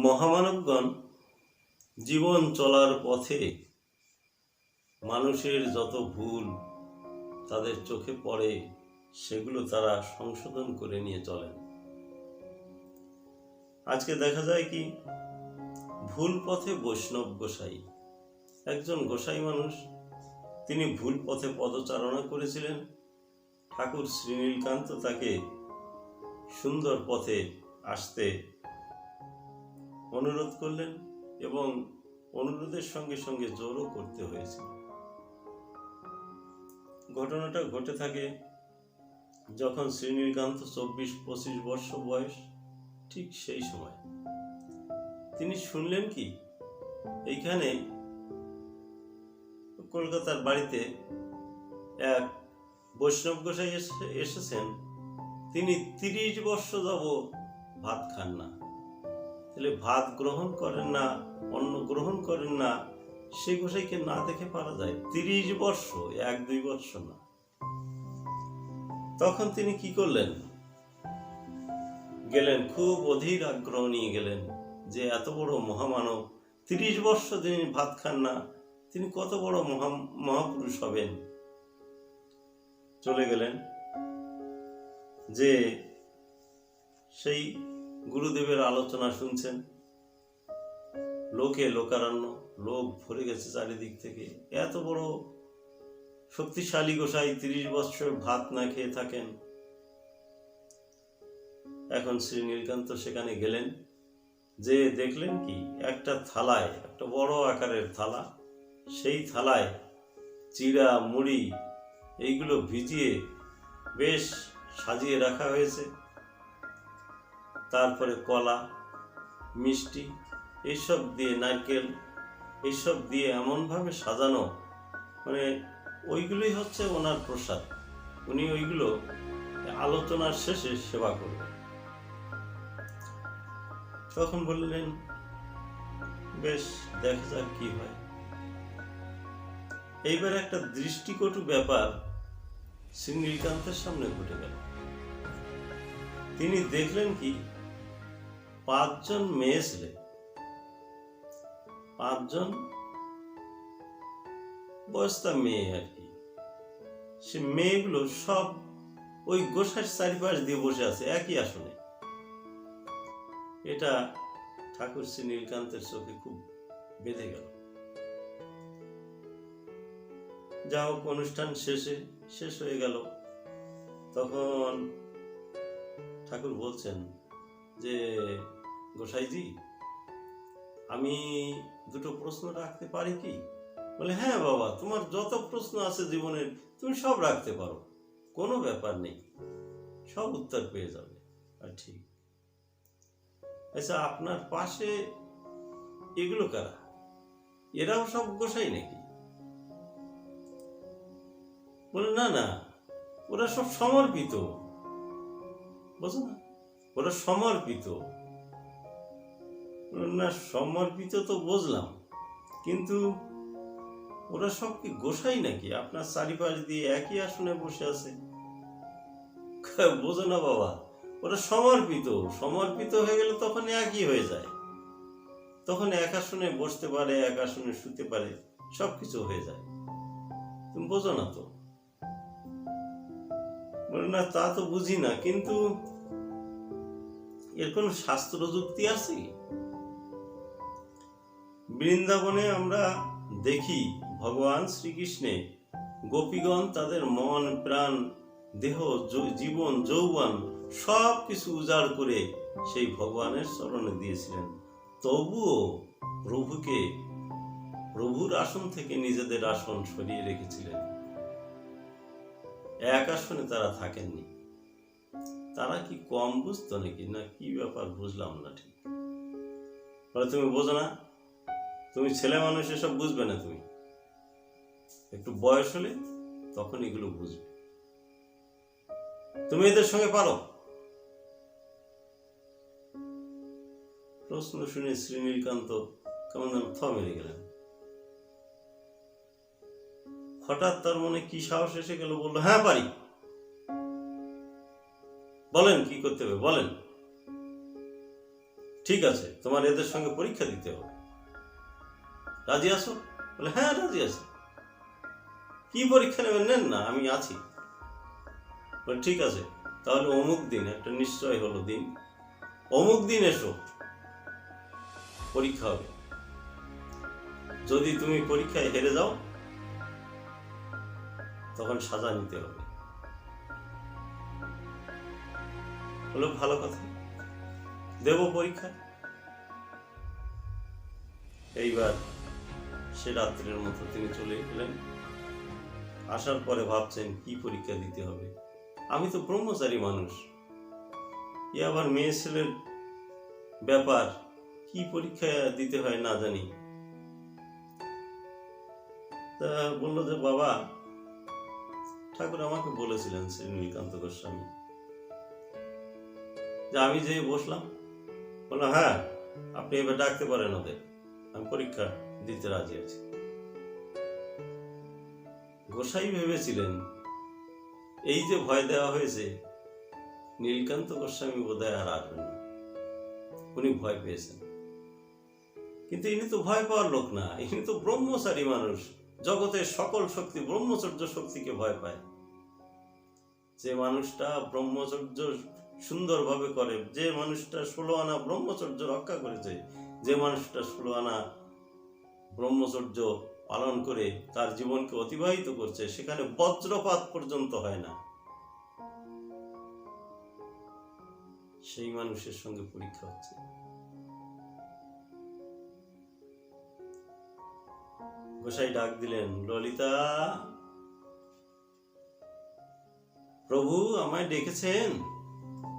মহামানবগণ জীবন চলার পথে মানুষের যত ভুল তাদের চোখে পড়ে সেগুলো তারা সংশোধন করে নিয়ে চলেন। আজকে দেখা যায় কি, ভুল পথে বৈষ্ণব গোসাই, একজন গোসাই মানুষ, তিনি ভুল পথে পদচারণা করেছিলেন। ঠাকুর শ্রীনীলকান্ত তাকে সুন্দর পথে আসতে অনুরোধ করলেন এবং অনুরোধের সঙ্গে সঙ্গে জোরও করতে হয়েছিল। ঘটনাটা ঘটে থাকে যখন শ্রীনীলকান্ত 24-25 বর্ষ বয়স, ঠিক সেই সময় তিনি শুনলেন কি, এইখানে কলকাতার বাড়িতে এক বৈষ্ণব গোসাই এসেছেন। তিনি 30 বর্ষ যাবৎ ভাত খান না। তাহলে ভাত গ্রহণ করেন না, অন্ন গ্রহণ করেন না, সে গোসাইকে না দেখে পারা যায়? 30 বর্ষ, 1-2 বর্ষ না। তখন তিনি কি করলেন, গেলেন, খুব অধীর আগ্রহ নিয়ে গেলেন যে এত বড় মহামানব, 30 বর্ষ তিনি ভাত খান না, তিনি কত বড় মহাপুরুষ হবেন। চলে গেলেন, যে সেই গুরুদেবের আলোচনা শুনছেন। লোকারণ্য, লোক ভরে গেছে চারিদিক থেকে। এত বড় শক্তিশালী গোসাই 30 বছর ভাত না খেয়ে থাকেন। এখন শ্রী নীলকান্ত সেখানে গেলেন, যে দেখলেন কি, একটা থালায়, একটা বড় আকারের থালা, সেই থালায় চিড়া, মুড়ি এইগুলো ভিজিয়ে বেশ সাজিয়ে রাখা হয়েছে। তারপরে কলা, মিষ্টি এইসব দিয়ে, নারকেল এইসব দিয়ে এমনভাবে সাজানো, মানে ওইগুলোই হচ্ছে ওনার প্রসাদ। উনি ওইগুলো আলোচনার শেষে সেবা করবেন। তখন বললেন, বেশ দেখা যাক কি হয়। এইবার একটা দৃষ্টিকটু ব্যাপার শ্রী নীলকান্তের সামনে ঘটে গেল। তিনি দেখলেন কি, 5 জন মেয়ে ছেলে, 5 জন বয়স্তা মেয়ে আর কি, সে মেয়েগুলো সব ওই গোসাইয়ের চারিপাশ দিয়ে বসে আছে একই আসনে। এটা ঠাকুর শ্রী নীলকান্তের চোখে খুব বেঁধে গেল। যা হোক, অনুষ্ঠান শেষ হয়ে গেল। তখন ঠাকুর বলছেন যে, গোসাইজি, আমি 2টো প্রশ্ন রাখতে পারি কি? বলে, হ্যাঁ বাবা, তোমার যত প্রশ্ন আছে জীবনের তুমি সব রাখতে পারো, কোনো ব্যাপার নেই, সব উত্তর পেয়ে যাবে। আর ঠিক, আচ্ছা, আপনার পাশে এগুলো কারা? এরাও সব গোসাই নাকি? বলে, না না, ওরা সব সমর্পিত। বুঝো না, ওরা সমর্পিত। না, সমর্পিত তো বুঝলাম, কিন্তু ওরা সব কি গোসাই নাকি? আপনার চারিপাশ দিয়ে একই আসনে বসে আছে। বোঝো না বাবা, ওরা সমর্পিত হয়ে গেলে তখন একই হয়ে যায়। তখন এক আসনে বসতে পারে, এক আসনে শুতে পারে, সবকিছু হয়ে যায়। তুমি বোঝো না তো? বলে, না তা তো বুঝি না, কিন্তু এর কোন শাস্ত্র যুক্তি আছে কি? বৃন্দাবনে আমরা দেখি ভগবান শ্রীকৃষ্ণে গোপীগণ তাদের মন, প্রাণ, দেহ, জীবন, যৌবন সব কিছু উজাড় করে সেই ভগবানের চরণে দিয়েছিলেন। তবুও প্রভুর আসন থেকে নিজেদের আসন সরিয়ে রেখেছিলেন। এক আসনে তারা থাকেননি। তারা কি কম বুঝতো নাকি, না কি ব্যাপার বুঝলাম না ঠিক। তুমি বোঝো না, তুমি ছেলে মানুষ, এসব বুঝবে না। তুমি একটু বয়স হলে তখন এগুলো বুঝবে। তুমি এদের সঙ্গে পারো? প্রশ্ন শুনে শ্রী নীলকান্ত কেমন যেন থ মেরে গেলেন। হঠাৎ তার মনে কি সাহস এসে গেল, বললো, হ্যাঁ পারি। বলেন কি করতে হবে, বলেন। ঠিক আছে, তোমার এদের সঙ্গে পরীক্ষা দিতে হবে, রাজি আছো? বলে হ্যাঁ রাজি আছি। কি পরীক্ষা নেবেন? নেন না, আমি আছি। বলে ঠিক আছে, তাহলে অমুক দিন, একটা নিশ্চয় হলো দিন, অমুক দিন এসো, পরীক্ষা হবে। যদি তুমি পরীক্ষায় হেরে যাও তখন সাজা নিতে হবে। বলো ভালো কথা, দেব পরীক্ষা। এইবার সে রাত্রের মতো তিনি চলে গেলেন। আসার পরে ভাবছেন কি পরীক্ষা দিতে হবে, আমি তো ব্রহ্মচারী মানুষ, এ আবার মেয়ে ছেলের ব্যাপার, কি পরীক্ষা দিতে হয় না জানি। তা বললো যে বাবা, ঠাকুর আমাকে বলেছিলেন শ্রী নীলকান্ত গোস্বামী, যে আমি যে বসলাম। বললাম হ্যাঁ, আপনি এবার ডাকতে পারেন ওদের, আমি পরীক্ষা দিতে রাজি আছি। গোসাই ভেবেছিলেন এই যে ভয় দেওয়া হয়েছে, নীলকান্ত গোস্বামী বোধহয় আর আসবেন না, উনি ভয় পেয়েছেন। কিন্তু ইনি তো ভয় পাওয়ার লোক না, ইনি তো ব্রহ্মচারী মানুষ, জগতের সকল শক্তি, ব্রহ্মচর্য শক্তিকে ভয় পায়। যে মানুষটা ব্রহ্মচর্য সুন্দরভাবে করে, যে মানুষটা 16 আনা ব্রহ্মচর্য রক্ষা করেছে, যে মানুষটা 16 আনা ব্রহ্মচর্য পালন করে তার জীবনকে অতিবাহিত করছে, সেখানে বজ্রপাত পর্যন্ত হয় না, সেই মানুষের সঙ্গে পরীক্ষা হচ্ছে। গোসাই ডাক দিলেন, ললিতা, প্রভু আমায় ডেকেছেন?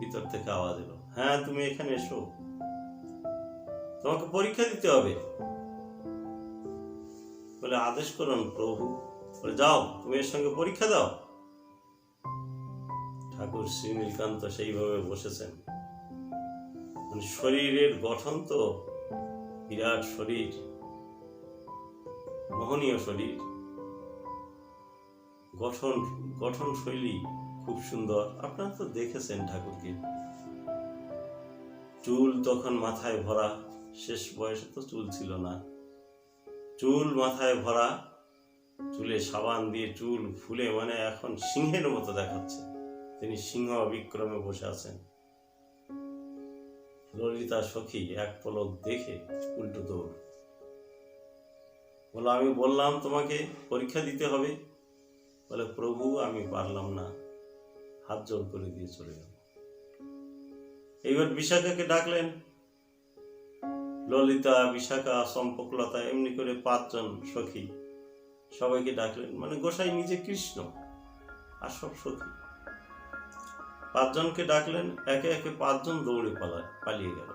ভিতর থেকে আওয়াজ এলো, হ্যাঁ তুমি এখানে এসো, তোমাকে পরীক্ষা দিতে হবে। বলে আদেশ করুন প্রভু। বলে যাও, তুমি এর সঙ্গে পরীক্ষা দাও। ঠাকুর শ্রী নীলকান্ত সেইভাবে বসেছেন, মানে শরীরের গঠন তো বিরাট শরীর, মোহনীয় শরীর, গঠন শৈলী খুব সুন্দর। আপনারা তো দেখেছেন ঠাকুরকে, চুল তখন মাথায় ভরা, শেষ বয়সে তো চুল ছিল না, চুল মাথায় ভরা, চুলে সাবান দিয়ে চুল ফুলে মানে এখন সিংহের মতো দেখাচ্ছে, তিনি সিংহ বিক্রমে বসে আছেন। ললিতা সখী এক পলক দেখে উল্টো দৌড়। বলো আমি বললাম তোমাকে পরীক্ষা দিতে হবে। বলে প্রভু আমি পারলাম না, হাত জোর করে দিয়ে চলে গেল। এইবার বিশাখাকে ডাকলেন, ললিতা, বিশাখা, চম্পকলতা, এমনি করে 5 জন সখী, সবাইকে ডাকলেন। মানে গোসাই নিজে কৃষ্ণ আর সব সখী, 5 জনকে ডাকলেন, একে একে 5 জন দৌড়ে পালিয়ে গেল।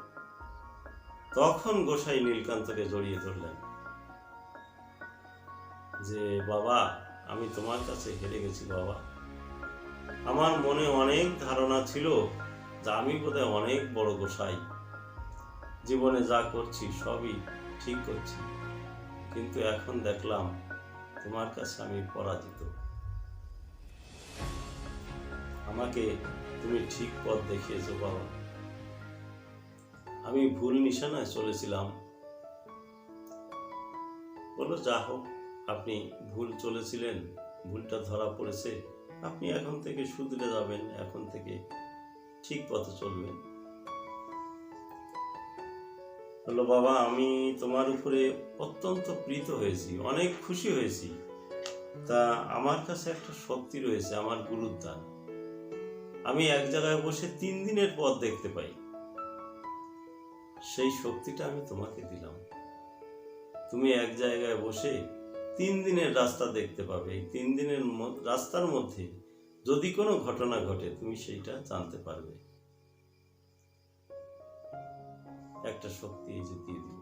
তখন গোসাই নীলকান্তকে জড়িয়ে ধরলেন, যে বাবা আমি তোমার কাছে হেরে গেছি বাবা, আমার মনে অনেক ধারণা ছিল যে আমি বোধহয় অনেক বড় গোসাই, জীবনে যা করছি সবই ঠিক করছি, কিন্তু এখন দেখলাম তোমার কাছে আমি পরাজিত, আমাকে তুমি ঠিক পথ দেখিয়েছো বাবা, আমি ভুল নিশানায় চলেছিলাম। বলো যা হোক, আপনি ভুল চলেছিলেন, ভুলটা ধরা পড়েছে, আপনি এখন থেকে শুধরে যাবেন, এখন থেকে ঠিক পথে চলবেন। বললো বাবা আমি তোমার উপরে অত্যন্ত প্রীত হয়েছি, অনেক খুশি হয়েছি, তা আমার কাছে একটা শক্তি রয়েছে, আমার গুরুর দান, আমি এক জায়গায় বসে 3 দিনের পথ দেখতে পাই, সেই শক্তিটা আমি তোমাকে দিলাম, তুমি এক জায়গায় বসে 3 দিনের রাস্তা দেখতে পাবে, এই 3 দিনের রাস্তার মধ্যে যদি কোনো ঘটনা ঘটে তুমি সেইটা জানতে পারবে, একটা শক্তি এই যে দিয়ে দিল।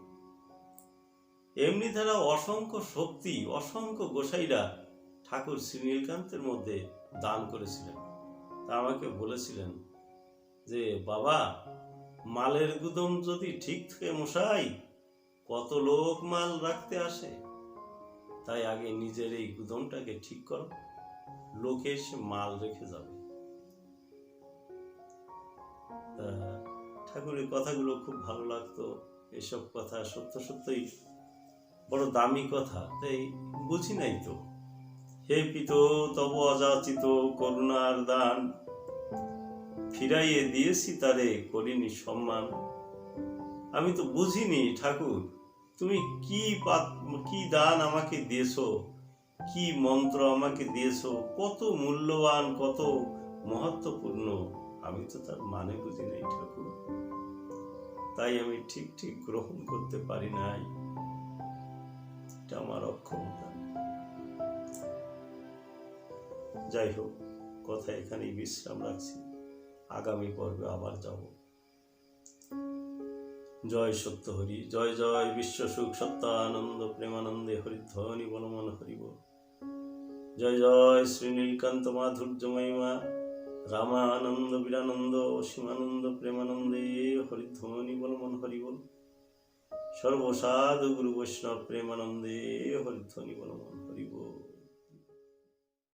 এমনি ধারা অসংখ্য শক্তি, অসংখ্য গোসাইরা ঠাকুর শ্রী নীলকান্তের মধ্যে দান করেছিলেন। তা আমাকে বলেছিলেন যে বাবা মালের গুদাম যদি ঠিক থাকে মশাই, কত লোক মাল রাখতে আসে, তাই আগে নিজের এই গুদামটাকে ঠিক করো, লোকে এসে মাল রেখে যাবে। ঠাকুরের কথাগুলো খুব ভালো লাগতো। এসব কথা সত্য সত্যই বড় দামি কথা, তাই বুঝি নাই তো। হে পিত তব অযাচিত করুণার দান, ফিরাইয়ে দিয়েছি তারে করিনি সম্মান। আমি তো বুঝিনি ঠাকুর, তুমি কি দান আমাকে দিয়েছো, কি মন্ত্র আমাকে দিয়েছো, কত মূল্যবান, কত মহত্বপূর্ণ, আমি তো তার মানে বুঝি নাই ঠাকুর। তাই আমি ঠিক ঠিক গ্রহণ করতে পারি নাই, এটা আমার অক্ষমতা। যাই হোক, কথা এখানেই বিশ্রাম রাখছি, আগামী পর্বে আবার যাব। জয় সত্য হরি, জয় জয় বিশ্ব সুখ সত্যানন্দ প্রেমানন্দে হরিধ্বনি বলমন হরিব। জয় জয় শ্রী নীলকান্ত মাধুর্য মহিমা রামানন্দ বীরানন্দ অসীমানন্দ প্রেমানন্দে হরিধ্বনি বলমন হরিবল। সর্বসাধু গুরু বৈষ্ণব প্রেমানন্দে হরিধ্বনি বলমন হরিবল।